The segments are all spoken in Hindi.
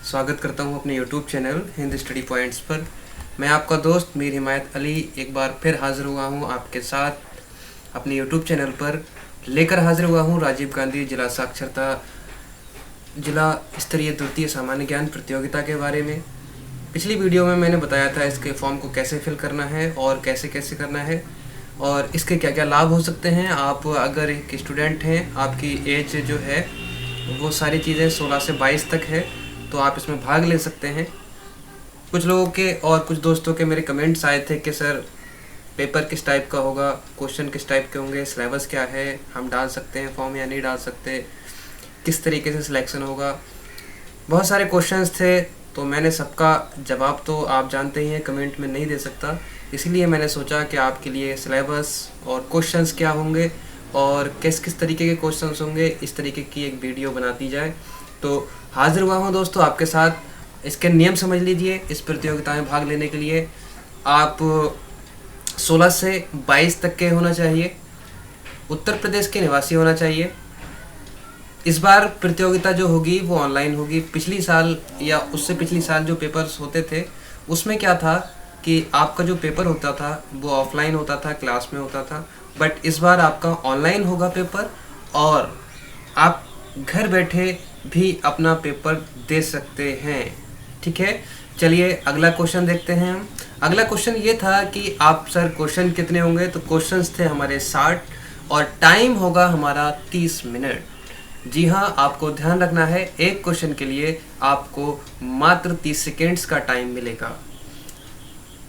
स्वागत करता हूं अपने YouTube channel Hind study points पर। मैं आपका दोस्त मीर हिमायत अली एक बार फिर हाज़िर हुआ हूं आपके साथ अपने YouTube चैनल पर। लेकर हाज़िर हुआ हूं राजीव गांधी जिला साक्षरता जिला स्तरीय द्वितीय सामान्य ज्ञान प्रतियोगिता के बारे में। पिछली वीडियो में मैंने बताया था इसके फॉर्म को कैसे फिल करना है और कैसे कैसे करना है और इसके क्या क्या लाभ हो सकते हैं। आप अगर एक स्टूडेंट हैं, आपकी एज जो है वो सारी चीज़ें 16 से 22 तक है, तो आप इसमें भाग ले सकते हैं। कुछ लोगों के और कुछ दोस्तों के मेरे कमेंट्स आए थे कि सर पेपर किस टाइप का होगा, क्वेश्चन किस टाइप के होंगे, सिलेबस क्या है, हम डाल सकते हैं फॉर्म या नहीं डाल सकते, किस तरीके से सिलेक्शन होगा। बहुत सारे क्वेश्चंस थे, तो मैंने सबका जवाब तो आप जानते ही हैं कमेंट में नहीं दे सकता, इसीलिए मैंने सोचा कि आपके लिए सिलेबस और क्वेश्चंस क्या होंगे और किस किस तरीके के क्वेश्चंस होंगे, इस तरीके की एक वीडियो बना दी जाए। तो हाज़िर हुआ हूँ दोस्तों आपके साथ। इसके नियम समझ लीजिए। इस प्रतियोगिता में भाग लेने के लिए आप 16 से 22 तक के होना चाहिए, उत्तर प्रदेश के निवासी होना चाहिए। इस बार प्रतियोगिता जो होगी वो ऑनलाइन होगी। पिछली साल या उससे पिछली साल जो पेपर्स होते थे उसमें क्या था कि आपका जो पेपर होता था वो ऑफलाइन होता था, क्लास में होता था, बट इस बार आपका ऑनलाइन होगा पेपर और आप घर बैठे भी अपना पेपर दे सकते हैं। ठीक है, चलिए अगला क्वेश्चन देखते हैं हम। अगला क्वेश्चन ये था कि आप सर क्वेश्चन कितने होंगे, तो क्वेश्चंस थे हमारे 60 और टाइम होगा हमारा 30 मिनट। जी हाँ, आपको ध्यान रखना है एक क्वेश्चन के लिए आपको मात्र 30 सेकेंड्स का टाइम मिलेगा।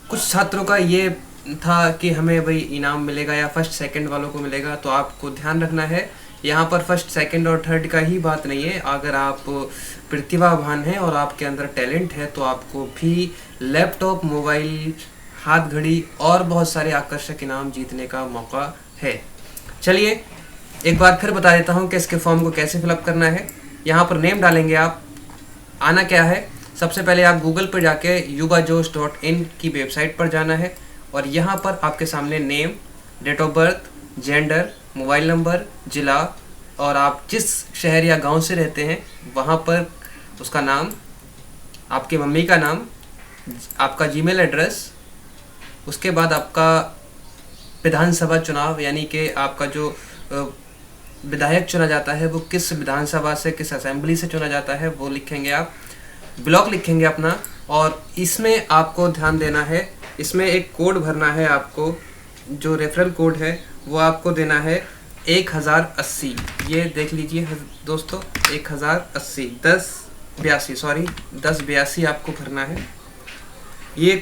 कुछ छात्रों का ये था कि हमें भाई इनाम मिलेगा या फर्स्ट सेकंड वालों को मिलेगा, तो आपको ध्यान रखना है यहाँ पर फर्स्ट सेकंड और थर्ड का ही बात नहीं है। अगर आप प्रतिभावान हैं और आपके अंदर टैलेंट है तो आपको भी लैपटॉप, मोबाइल, हाथ घड़ी और बहुत सारे आकर्षक इनाम जीतने का मौका है। चलिए एक बार फिर बता देता हूँ कि इसके फॉर्म को कैसे फिलअप करना है। यहाँ पर नेम डालेंगे आप। आना क्या है, सबसे पहले आप गूगल पर जाके yuvajosh.in की वेबसाइट पर जाना है और यहाँ पर आपके सामने name, date of birth, gender, mobile number, ज़िला और आप जिस शहर या गांव से रहते हैं वहाँ पर उसका नाम, आपकी मम्मी का नाम, आपका जीमेल एड्रेस, उसके बाद आपका विधानसभा चुनाव यानी कि आपका जो विधायक चुना जाता है वो किस विधानसभा से, किस असेंबली से चुना जाता है वो लिखेंगे आप, ब्लॉक लिखेंगे अपना और इसमें आपको ध्यान देना है, इसमें एक कोड भरना है आपको, जो रेफरल कोड है वो आपको देना है 1080। ये देख लीजिए दोस्तों, 1080 1082 आपको भरना है। ये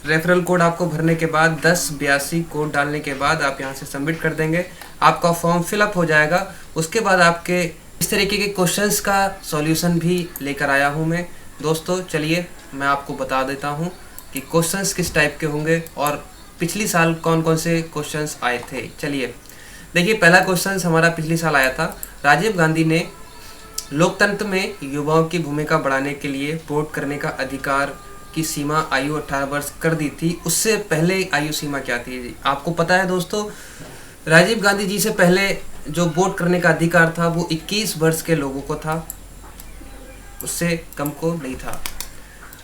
रेफरल कोड आपको भरने के बाद 1082 कोड डालने के बाद आप यहाँ से सबमिट कर देंगे, आपका फॉर्म फिलअप हो जाएगा। उसके बाद आपके इस तरीके के क्वेश्चंस का सॉल्यूशन भी लेकर आया हूँ मैं दोस्तों। चलिए मैं आपको बता देता हूँ कि क्वेश्चंस किस टाइप के होंगे और पिछली साल कौन कौन से क्वेश्चंस आए थे। चलिए देखिए, पहला क्वेश्चन हमारा पिछली साल आया था। राजीव गांधी ने लोकतंत्र में युवाओं की भूमिका बढ़ाने के लिए वोट करने का अधिकार की सीमा आयु 18 वर्ष कर दी थी। उससे पहले आयु सीमा क्या थी आपको पता है दोस्तों? राजीव गांधी जी से पहले जो वोट करने का अधिकार था वो 21 वर्ष के लोगों को था, उससे कम को नहीं था।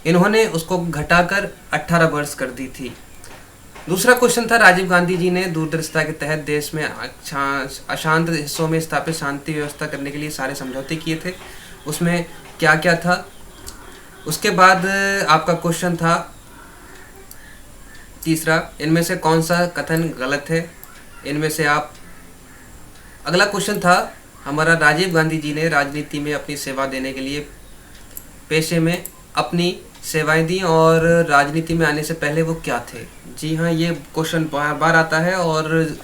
इन्होंने उसको घटाकर 18 वर्ष कर दी थी। दूसरा क्वेश्चन था, राजीव गांधी जी ने दूरदर्शिता के तहत देश में अशांत हिस्सों में स्थापित शांति व्यवस्था करने के लिए सारे समझौते किए थे, उसमें क्या क्या था। उसके बाद आपका क्वेश्चन था तीसरा, इनमें से कौन सा कथन गलत है, इनमें से आप। अगला क्वेश्चन था हमारा, राजीव गांधी जी ने राजनीति में अपनी सेवा देने के लिए पेशे में अपनी सेवाएं दी और राजनीति में आने से पहले वो क्या थे। जी हाँ, ये क्वेश्चन बार बार आता है और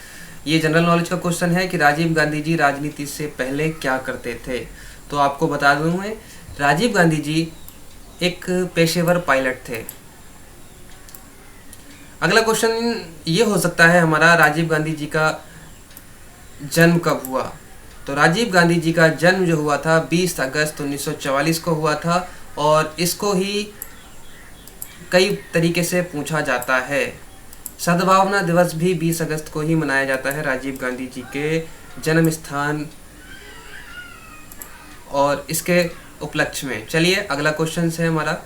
ये जनरल नॉलेज का क्वेश्चन है कि राजीव गांधी जी राजनीति से पहले क्या करते थे। तो आपको बता दूं मैं, राजीव गांधी जी एक पेशेवर पायलट थे। अगला क्वेश्चन ये हो सकता है हमारा, राजीव गांधी जी का जन्म कब हुआ। तो राजीव गांधी जी का जन्म जो हुआ था 20 अगस्त 1944 को हुआ था और इसको ही कई तरीके से पूछा जाता है। सद्भावना दिवस भी 20 अगस्त को ही मनाया जाता है राजीव गांधी जी के जन्म स्थान और इसके उपलक्ष्य में। चलिए अगला क्वेश्चन है हमारा।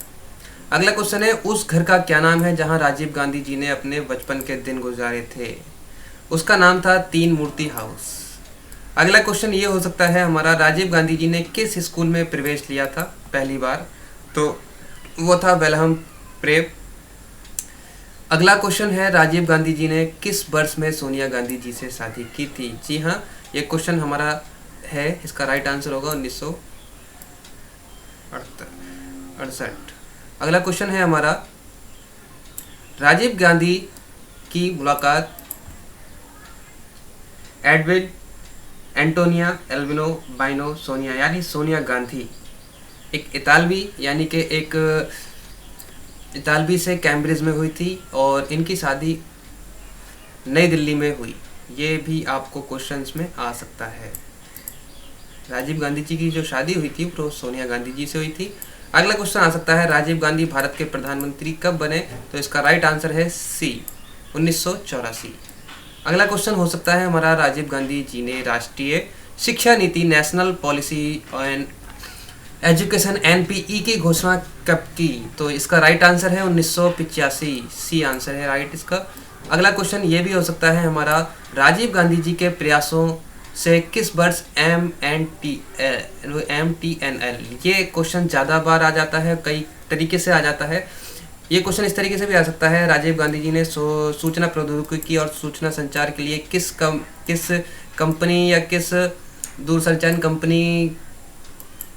अगला क्वेश्चन है, उस घर का क्या नाम है जहां राजीव गांधी जी ने अपने बचपन के दिन गुजारे थे? उसका नाम था तीन मूर्ति हाउस। अगला क्वेश्चन ये हो सकता है हमारा, राजीव गांधी जी ने किस स्कूल में प्रवेश लिया था पहली बार? तो वो था वेलहम प्रेप। अगला क्वेश्चन है, राजीव गांधी जी ने किस वर्ष में सोनिया गांधी जी से शादी की थी? जी हाँ, ये क्वेश्चन हमारा है, इसका राइट आंसर होगा 1968। अगला क्वेश्चन है हमारा, राजीव गांधी की मुलाकात एडविन एंटोनिया एल्विनो बाइनो सोनिया यानी सोनिया गांधी एक इतालवी यानी कि एक इतालवी से कैम्ब्रिज में हुई थी और इनकी शादी नई दिल्ली में हुई। ये भी आपको क्वेश्चंस में आ सकता है। राजीव गांधी जी की जो शादी हुई थी वो सोनिया गांधी जी से हुई थी। अगला क्वेश्चन आ सकता है, राजीव गांधी भारत के प्रधानमंत्री कब बने? तो इसका राइट आंसर है सी, 1984। अगला क्वेश्चन हो सकता है हमारा, राजीव गांधी जी ने राष्ट्रीय शिक्षा नीति national policy and education NPE की घोषणा कब की? तो इसका राइट आंसर है 1985, सी आंसर है राइट इसका। अगला क्वेश्चन ये भी हो सकता है हमारा, राजीव गांधी जी के प्रयासों से किस वर्ष MTNL, ये क्वेश्चन ज़्यादा बार आ जाता है, कई तरीके से आ जाता है। ये क्वेश्चन इस तरीके से भी आ सकता है, राजीव गांधी जी ने सूचना प्रौद्योगिकी और सूचना संचार के लिए किस कंपनी या किस दूरसंचार कंपनी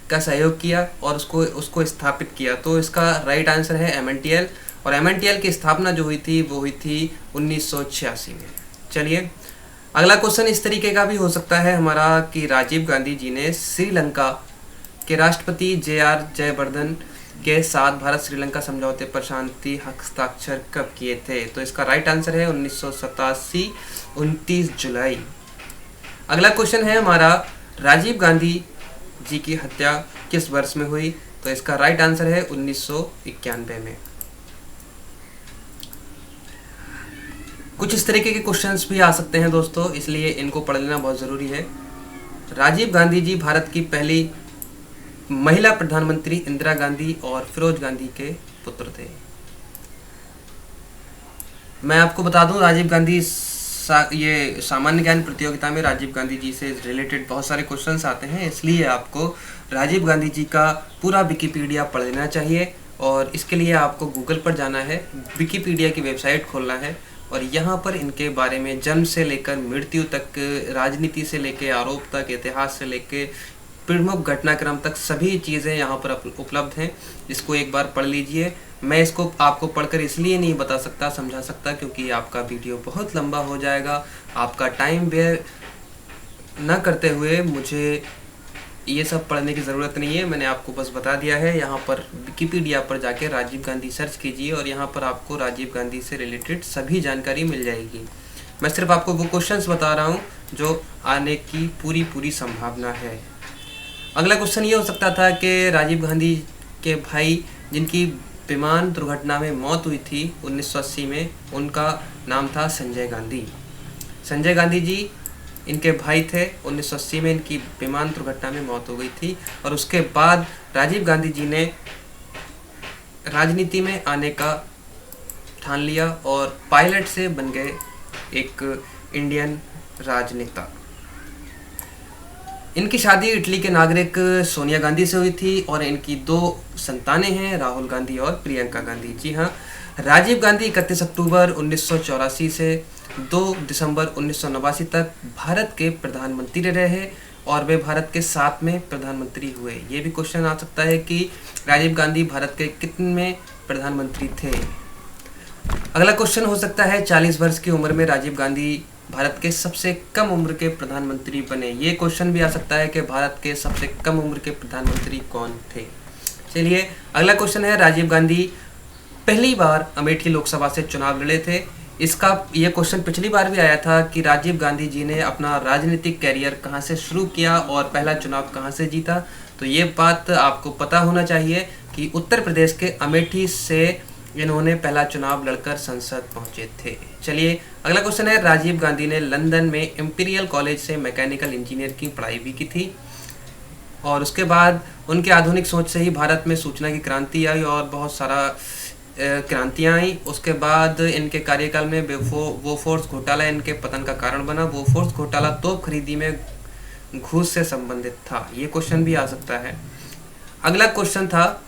का सहयोग किया और उसको स्थापित किया? तो इसका राइट आंसर है MNTL, और MNTL की स्थापना जो हुई थी वो हुई थी 1986 में। चलिए अगला क्वेश्चन इस तरीके का भी हो सकता है हमारा कि राजीव गांधी जी ने श्रीलंका के राष्ट्रपति JR जयवर्धन के साथ भारत श्रीलंका समझौते पर शांति हस्ताक्षर कब किए थे? तो इसका राइट आंसर है 1987, 29 जुलाई। अगला क्वेश्चन है हमारा, राजीव गांधी जी की हत्या किस वर्ष में हुई? तो इसका राइट आंसर है 1991 में। कुछ इस तरीके के क्वेश्चंस भी आ सकते हैं दोस्तों, इसलिए इनको पढ़ लेना बहुत ज़रूरी है। राजीव गांधी जी भारत की पहली महिला प्रधानमंत्री इंदिरा गांधी और फिरोज गांधी के पुत्र थे। मैं आपको बता दूं, राजीव गांधी ये सामान्य ज्ञान प्रतियोगिता में राजीव गांधी जी से रिलेटेड बहुत सारे क्वेश्चंस आते हैं, इसलिए आपको राजीव गांधी जी का पूरा विकिपीडिया पढ़ लेना चाहिए। और इसके लिए आपको गूगल पर जाना है, विकिपीडिया की वेबसाइट खोलना है और यहाँ पर इनके बारे में जन्म से लेकर मृत्यु तक, राजनीति से लेकर आरोप तक, इतिहास से लेकर प्रमुख घटनाक्रम तक सभी चीज़ें यहाँ पर उपलब्ध हैं। इसको एक बार पढ़ लीजिए। मैं इसको आपको पढ़कर इसलिए नहीं बता सकता, समझा सकता, क्योंकि आपका वीडियो बहुत लंबा हो जाएगा। आपका टाइम व्यय न करते हुए मुझे ये सब पढ़ने की ज़रूरत नहीं है। मैंने आपको बस बता दिया है। यहाँ पर विकिपीडिया पर जाके राजीव गांधी सर्च कीजिए और यहाँ पर आपको राजीव गांधी से रिलेटेड सभी जानकारी मिल जाएगी। मैं सिर्फ आपको वो क्वेश्चंस बता रहा हूँ जो आने की पूरी संभावना है। अगला क्वेश्चन ये हो सकता था कि राजीव गांधी के भाई जिनकी विमान दुर्घटना में मौत हुई थी 1980 में, उनका नाम था संजय गांधी। संजय गांधी जी इनके भाई थे। 1980 में इनकी विमान दुर्घटना में मौत हो गई थी और उसके बाद राजीव गांधी जी ने राजनीति में आने का ठान लिया और पायलट से बन गए एक इंडियन राजनेता। इनकी शादी इटली के नागरिक सोनिया गांधी से हुई थी और इनकी 2 संतानें हैं, राहुल गांधी और प्रियंका गांधी। जी हाँ, राजीव गांधी 31 अक्टूबर 1984 से 2 दिसंबर 1989 तक भारत के प्रधानमंत्री रहे और वे भारत के 7वें प्रधानमंत्री हुए। ये भी क्वेश्चन आ सकता है कि राजीव गांधी भारत के कितने प्रधानमंत्री थे। अगला क्वेश्चन हो सकता है, 40 वर्ष की उम्र में राजीव गांधी भारत के सबसे कम उम्र के प्रधानमंत्री बने। ये क्वेश्चन भी आ सकता है कि भारत के सबसे कम उम्र के प्रधानमंत्री कौन थे। चलिए अगला क्वेश्चन है, राजीव गांधी पहली बार अमेठी लोकसभा से चुनाव लड़े थे। इसका ये क्वेश्चन पिछली बार भी आया था कि राजीव गांधी जी ने अपना राजनीतिक कैरियर कहाँ से शुरू किया और पहला चुनाव कहाँ से जीता। तो ये बात आपको पता होना चाहिए कि उत्तर प्रदेश के अमेठी से इन्होंने पहला चुनाव लड़कर संसद पहुंचे थे। चलिए अगला क्वेश्चन है, राजीव गांधी ने लंदन में इंपीरियल कॉलेज से मैकेनिकल इंजीनियर की पढ़ाई भी की थी। और उसके बाद उनके आधुनिक सोच से ही भारत में सूचना की क्रांति आई और बहुत सारा क्रांतियाँ आई। उसके बाद इनके कार्यकाल में बोफोर्स घोटाला इनके पतन का कारण बना। बोफोर्स घोटाला तोप खरीदी में घूस से संबंधित था। ये क्वेश्चन भी आ सकता है। अगला क्वेश्चन था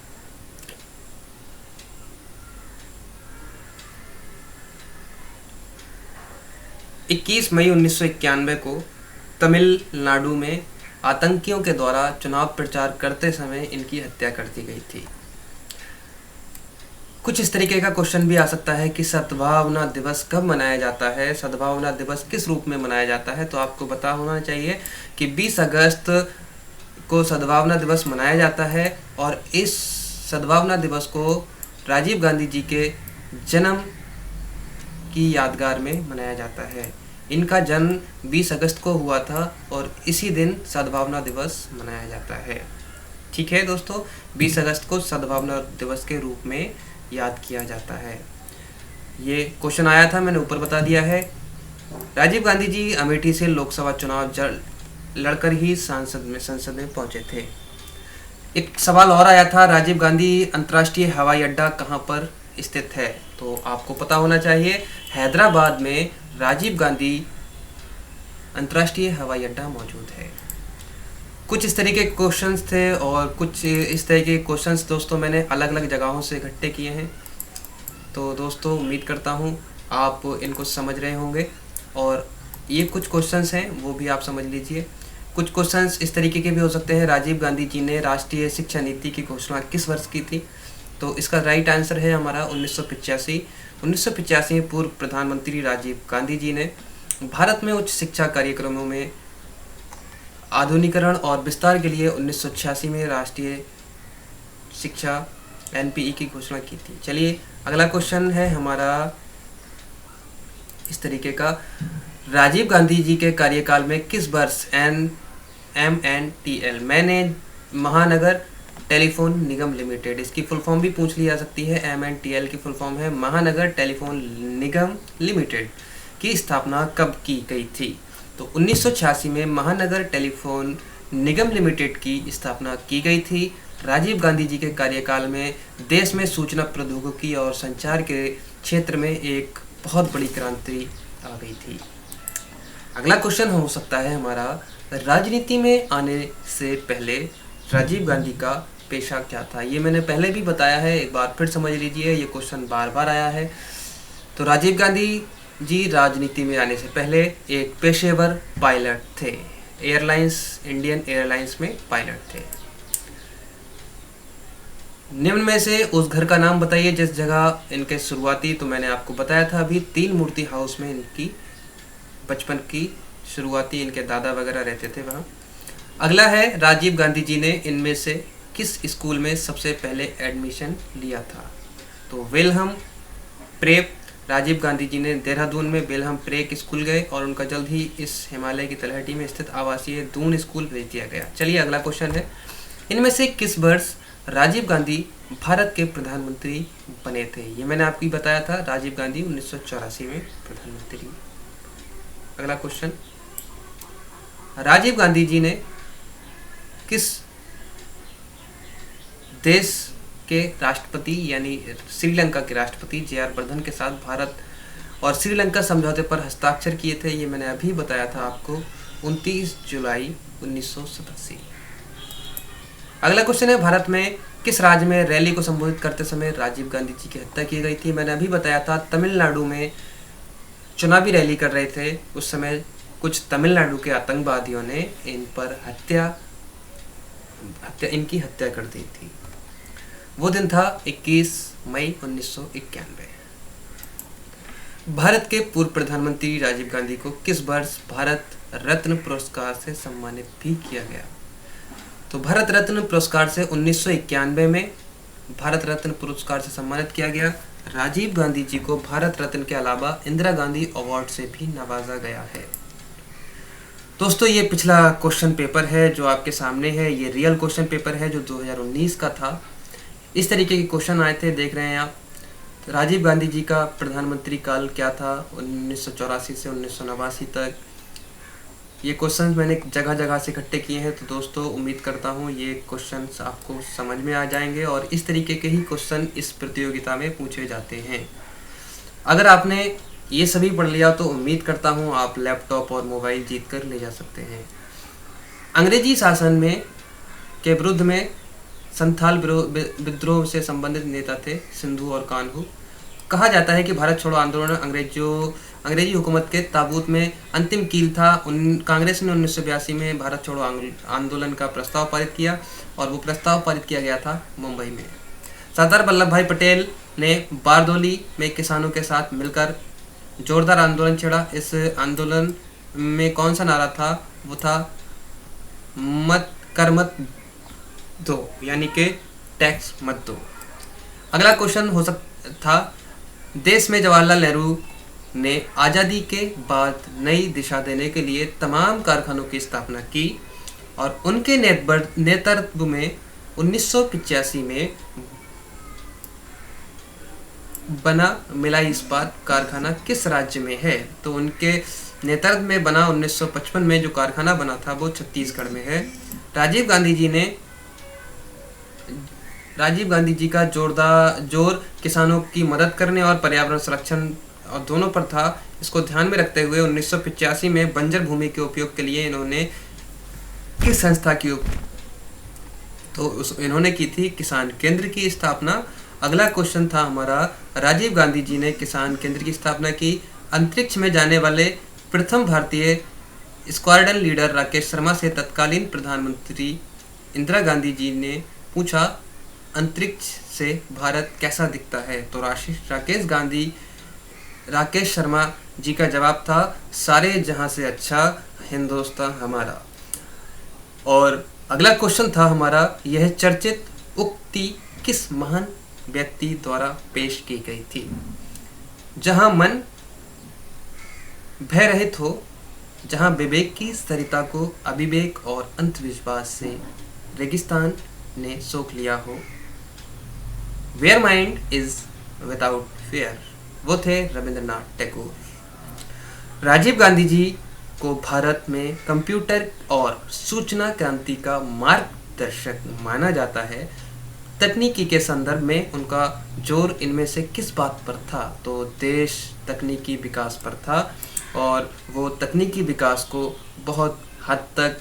21 मई 1991 को तमिलनाडु में आतंकियों के द्वारा चुनाव प्रचार करते समय इनकी हत्या कर दी गई थी। कुछ इस तरीके का क्वेश्चन भी आ सकता है कि सद्भावना दिवस कब मनाया जाता है, सद्भावना दिवस किस रूप में मनाया जाता है। तो आपको पता होना चाहिए कि 20 अगस्त को सद्भावना दिवस मनाया जाता है और इस सद्भावना दिवस को राजीव गांधी जी के जन्म की यादगार में मनाया जाता है। इनका जन्म 20 अगस्त को हुआ था और इसी दिन सद्भावना दिवस मनाया जाता है। ठीक है दोस्तों, 20 अगस्त को सद्भावना दिवस के रूप में याद किया जाता है। ये क्वेश्चन आया था, मैंने ऊपर बता दिया है। राजीव गांधी जी अमेठी से लोकसभा चुनाव लड़कर ही संसद में पहुंचे थे। एक सवाल और आया था, राजीव गांधी अंतर्राष्ट्रीय हवाई अड्डा कहाँ पर स्थित है। तो आपको पता होना चाहिए हैदराबाद में राजीव गांधी अंतर्राष्ट्रीय हवाई अड्डा मौजूद है। कुछ इस तरीके के क्वेश्चंस थे और कुछ इस तरीके के क्वेश्चंस दोस्तों मैंने अलग अलग जगहों से इकट्ठे किए हैं। तो दोस्तों उम्मीद करता हूँ आप इनको समझ रहे होंगे और ये कुछ क्वेश्चंस हैं वो भी आप समझ लीजिए। कुछ क्वेश्चंस इस तरीके के भी हो सकते हैं, राजीव गांधी जी ने राष्ट्रीय शिक्षा नीति की घोषणा किस वर्ष की थी। तो इसका राइट आंसर है हमारा 1985। 1985 में पूर्व प्रधानमंत्री राजीव गांधी जी ने भारत में उच्च शिक्षा कार्यक्रमों में आधुनिकीकरण और विस्तार के लिए 1986 में राष्ट्रीय शिक्षा एनपीई की घोषणा की थी। चलिए अगला क्वेश्चन है हमारा इस तरीके का, राजीव गांधी जी के कार्यकाल में किस वर्ष MNTL मैंने महानगर टेलीफोन निगम लिमिटेड, इसकी फुल फॉर्म भी पूछ ली जा सकती है। MNTL की फुल फॉर्म है महानगर टेलीफोन निगम लिमिटेड की स्थापना कब की गई थी। तो 1986 में महानगर टेलीफोन निगम लिमिटेड की स्थापना की गई थी। राजीव गांधी जी के कार्यकाल में देश में सूचना प्रौद्योगिकी और संचार के क्षेत्र में एक बहुत बड़ी क्रांति आ गई थी। अगला क्वेश्चन हो सकता है हमारा, राजनीति में आने से पहले राजीव गांधी का पेशा क्या था। ये मैंने पहले भी बताया है, एक बार फिर समझ लीजिए, ये क्वेश्चन बार बार आया है। तो राजीव गांधी जी राजनीति में आने से पहले एक पेशेवर पायलट थे, इंडियन एयरलाइंस में पायलट थे। निम्न में से उस घर का नाम बताइए जिस जगह इनके शुरुआती, तो मैंने आपको बताया था अभी, 3 मूर्ति हाउस में इनकी बचपन की शुरुआती इनके दादा वगैरह रहते थे वहाँ। अगला है, राजीव गांधी जी ने इनमें से किस स्कूल में सबसे पहले एडमिशन लिया था। तो वेलहम प्रेप, राजीव गांधी जी ने देहरादून में वेलहम प्रेप स्कूल गए और उनका जल्द ही इस हिमालय की तलहटी में स्थित आवासीय दून स्कूल भेज दिया गया। चलिए अगला क्वेश्चन है, इनमें से किस वर्ष राजीव गांधी भारत के प्रधानमंत्री बने थे। ये मैंने आपको बताया था, राजीव गांधी 1984 में प्रधानमंत्री। अगला क्वेश्चन, राजीव गांधी जी ने किस देश के राष्ट्रपति यानी श्रीलंका के राष्ट्रपति JR वर्धन के साथ भारत और श्रीलंका समझौते पर हस्ताक्षर किए थे। ये मैंने अभी बताया था आपको, 29 जुलाई 1987। अगला क्वेश्चन है, भारत में किस राज्य में रैली को संबोधित करते समय राजीव गांधी जी की हत्या की गई थी। मैंने अभी बताया था, तमिलनाडु में चुनावी रैली कर रहे थे, उस समय कुछ तमिलनाडु के आतंकवादियों ने इन पर इनकी हत्या कर दी थी। वो दिन था 21 मई 1991। भारत के पूर्व प्रधानमंत्री राजीव गांधी को किस वर्ष भारत रत्न पुरस्कार से सम्मानित भी किया गया। तो भारत रत्न पुरस्कार से 1991 में भारत रत्न पुरस्कार से सम्मानित किया गया। राजीव गांधी जी को भारत रत्न के अलावा इंदिरा गांधी अवार्ड से भी नवाजा गया है। दोस्तों ये पिछला क्वेश्चन पेपर है जो आपके सामने है, ये रियल क्वेश्चन पेपर है जो 2019 का था। इस तरीके के क्वेश्चन आए थे, देख रहे हैं आप। राजीव गांधी जी का प्रधानमंत्री काल क्या था 1984 से 1989 तक। ये क्वेश्चन मैंने जगह जगह से इकट्ठे किए हैं। तो दोस्तों उम्मीद करता हूँ ये क्वेश्चन आपको समझ में आ जाएंगे और इस तरीके के ही क्वेश्चन इस प्रतियोगिता में पूछे जाते हैं। अगर आपने ये सभी पढ़ लिया तो उम्मीद करता हूँ आप लैपटॉप और मोबाइल जीत कर ले जा सकते हैं। अंग्रेजी शासन में के विरुद्ध में संथाल विद्रोह से संबंधित नेता थे सिंधु और कान्हू। कहा जाता है कि भारत छोड़ो आंदोलन अंग्रेजी हुकूमत के ताबूत में अंतिम कील था। कांग्रेस ने 1982 में भारत छोड़ो आंदोलन का प्रस्ताव पारित किया और वो प्रस्ताव पारित किया गया था मुंबई में। सरदार वल्लभ भाई पटेल ने बारदोली में किसानों के साथ मिलकर जोरदार आंदोलन छेड़ा। इस आंदोलन में कौन सा नारा था? वो था मत कर मत दो, यानी कि टैक्स मत दो। अगला क्वेश्चन हो सकता था, देश में जवाहरलाल नेहरू ने आज़ादी के बाद नई दिशा देने के लिए तमाम कारखानों की स्थापना की और उनके नेतृत्व में 1985 में बना मिलाई इस्पात कारखाना किस राज्य में है? तो उनके नेतृत्व में बना 1955 में जो कारखाना बना था वो छत्तीसगढ़ में है। राजीव गांधी जी का जोर किसानों की मदद करने और पर्यावरण संरक्षण और दोनों पर था। इसको ध्यान में रखते हुए 1985 में बंजर भूमि के उपयोग के लिए इन्होंने किस संस्था की इन्होंने की थी किसान केंद्र की स्थापना। अगला क्वेश्चन था हमारा, राजीव गांधी जी ने किसान केंद्र की स्थापना की। अंतरिक्ष में जाने वाले प्रथम भारतीय स्क्वाड्रन लीडर राकेश शर्मा से तत्कालीन प्रधानमंत्री इंदिरा गांधी जी ने पूछा, अंतरिक्ष से भारत कैसा दिखता है? तो राकेश शर्मा जी का जवाब था, सारे जहां से अच्छा हिंदुस्तान हमारा। और अगला क्वेश्चन था हमारा, यह चर्चित उक्ति किस महान व्यक्ति द्वारा पेश की गई थी? जहां मन भय रहित हो, जहां विवेक की सरिता को अविवेक और अंधविश्वास से रेगिस्तान ने सोख लिया हो, where mind is without fear, वो थे रविंद्रनाथ टैगोर। राजीव गांधी जी को भारत में कंप्यूटर और सूचना क्रांति का मार्गदर्शक माना जाता है। तकनीकी के संदर्भ में उनका जोर इनमें से किस बात पर था? तो देश तकनीकी विकास पर था और वो तकनीकी विकास को बहुत हद तक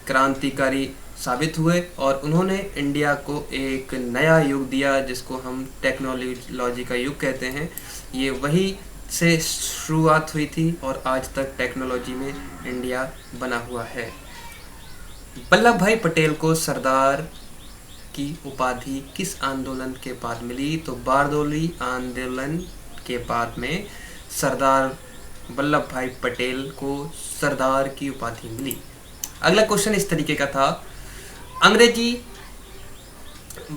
क्रांतिकारी साबित हुए और उन्होंने इंडिया को एक नया युग दिया जिसको हम टेक्नोलॉजी का युग कहते हैं। ये वही से शुरुआत हुई थी और आज तक टेक्नोलॉजी में इंडिया बना हुआ है। वल्लभ भाई पटेल को सरदार की उपाधि किस आंदोलन के बाद मिली? तो बारदोली आंदोलन के बाद में सरदार वल्लभ भाई पटेल को सरदार की उपाधि मिली। अगला क्वेश्चन इस तरीके का था,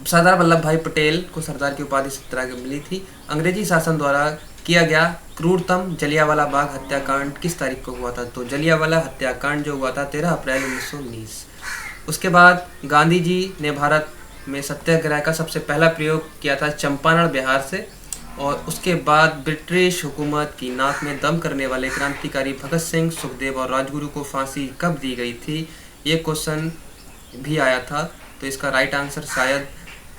सरदार वल्लभ भाई पटेल को सरदार की उपाधि इस तरह की मिली थी। अंग्रेजी शासन द्वारा किया गया क्रूरतम जलियांवाला बाग हत्याकांड किस तारीख को हुआ था? तो जलियांवाला हत्याकांड जो हुआ था 13 अप्रैल 1919। उसके बाद गांधी जी ने भारत में सत्याग्रह का सबसे पहला प्रयोग किया था चंपारण बिहार से, और उसके बाद ब्रिटिश हुकूमत की नाक में दम करने वाले क्रांतिकारी भगत सिंह, सुखदेव और राजगुरु को फांसी कब दी गई थी? ये क्वेश्चन भी आया था। तो इसका राइट आंसर शायद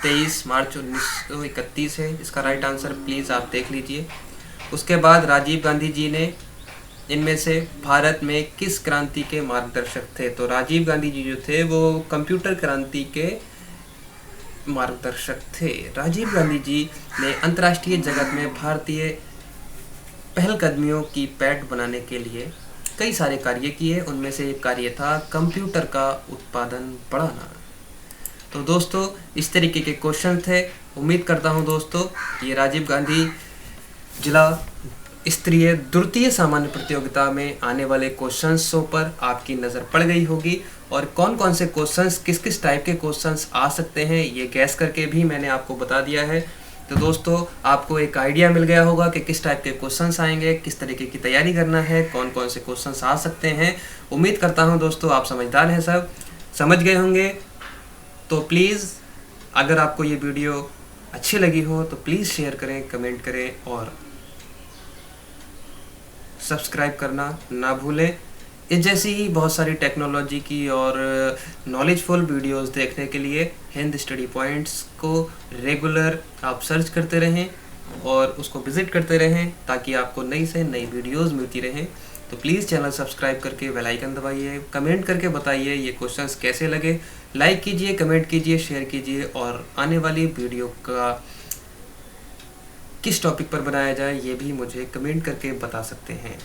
23 मार्च 1931 है। इसका राइट आंसर प्लीज़ आप देख लीजिए। उसके बाद राजीव गांधी जी ने इनमें से भारत में किस क्रांति के मार्गदर्शक थे? तो राजीव गांधी जी जो थे वो कंप्यूटर क्रांति के मार्गदर्शक थे। राजीव गांधी जी ने अंतर्राष्ट्रीय जगत में भारतीय पहलकदमियों की पैठ बनाने के लिए कई सारे कार्य किए। उनमें से एक कार्य था कंप्यूटर का उत्पादन बढ़ाना। तो दोस्तों इस तरीके के क्वेश्चन थे। उम्मीद करता हूं दोस्तों ये राजीव गांधी जिला स्तरीय द्वितीय सामान्य प्रतियोगिता में आने वाले क्वेश्चंसों पर आपकी नज़र पड़ गई होगी और कौन कौन से क्वेश्चंस किस किस टाइप के क्वेश्चंस आ सकते हैं ये गैस करके भी मैंने आपको बता दिया है। तो दोस्तों आपको एक आइडिया मिल गया होगा कि किस टाइप के क्वेश्चंस आएंगे, किस तरीके की तैयारी करना है, कौन कौन से क्वेश्चंस आ सकते हैं। उम्मीद करता हूँ दोस्तों आप समझदार हैं, सब समझ गए होंगे। तो प्लीज़ अगर आपको ये वीडियो अच्छी लगी हो तो प्लीज़ शेयर करें, कमेंट करें और सब्सक्राइब करना ना भूलें। इस जैसी ही बहुत सारी टेक्नोलॉजी की और नॉलेजफुल वीडियोस देखने के लिए हिंद स्टडी पॉइंट्स को रेगुलर आप सर्च करते रहें और उसको विज़िट करते रहें ताकि आपको नई से नई वीडियोस मिलती रहें। तो प्लीज़ चैनल सब्सक्राइब करके बेल आइकन दबाइए, कमेंट करके बताइए ये क्वेश्चंस कैसे लगे, लाइक कीजिए, कमेंट कीजिए, शेयर कीजिए और आने वाली वीडियो का किस टॉपिक पर बनाया जाए ये भी मुझे कमेंट करके बता सकते हैं।